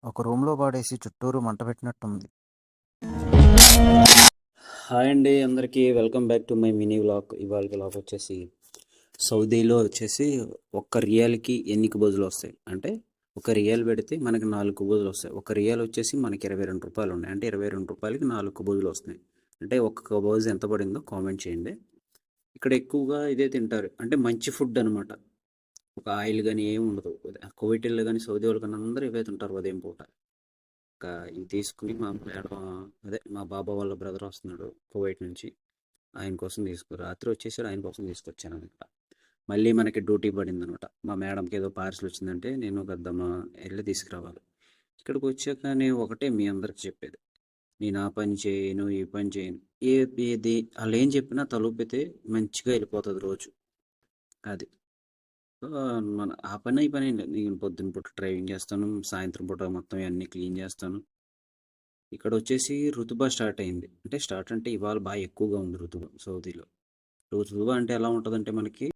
ఒక రూమ్‌లో పడేసి చుట్టూరు మంట పెట్టినట్టుంది. హాయ్ అండి, అందరికీ welcome back to my mini vlog. ఇవాళ వ్లాగ్ వచ్చేసి సౌదీలో వచ్చేసి ఒక్క రియాల్కి ఎన్ని కబోజులు వస్తాయి అంటే ఒక రియాల్ పెడితే మనకి 4 కబోజులు వస్తాయి. ఒక రియాల్ వచ్చేసి మనకి 22 రూపాయలు ఉన్నాయి. అంటే 22 రూపాయలకి 4 కబోజులు వస్తున్నాయి. అంటే ఒక్క కబోజు ఎంత పడిందో కామెంట్ చేయండి. ఇక్కడ ఎక్కువగా ఇదే తింటారు, అంటే మంచి ఫుడ్ అనమాట. ఒక ఆయిల్ కానీ ఏమి ఉండదు. కువైటీల్లో కానీ సౌదీ వాళ్ళు కానీ అందరూ ఇవే తింటారు ఉదయం పూట. ఇవి తీసుకుని మా మేడం, మా బాబా వాళ్ళ బ్రదర్ వస్తున్నాడు కువైట్ నుంచి. ఆయన కోసం రాత్రి వచ్చేసాడు, ఆయన కోసం తీసుకొచ్చాను అనమాట. మళ్ళీ మనకి డ్యూటీ పడింది అనమాట. మా మేడంకి ఏదో పార్సల్ వచ్చిందంటే నేను పెద్దమ్మ వెళ్ళి తీసుకురావాలి. ఇక్కడికి వచ్చాక నేను ఒకటే మీ అందరికి చెప్పేది, నేను ఆ పని చేయను ఈ పని చేయను, ఏది వాళ్ళు ఏం చెప్పినా తలూపితే మంచిగా వెళ్ళిపోతుంది రోజు. అది మన ఆ పని ఈ పని ఏం లేదు. నేను పొద్దున్న పూట డ్రైవింగ్ చేస్తాను, సాయంత్రం పూట మొత్తం అన్నీ క్లీన్ చేస్తాను. ఇక్కడ వచ్చేసి ఋతుబా స్టార్ట్ అయింది. అంటే స్టార్ట్ అంటే ఇవాళ బాగా ఎక్కువగా ఉంది ఋతుబా సౌదీలో. ఋతుబా అంటే ఎలా ఉంటుందంటే మనకి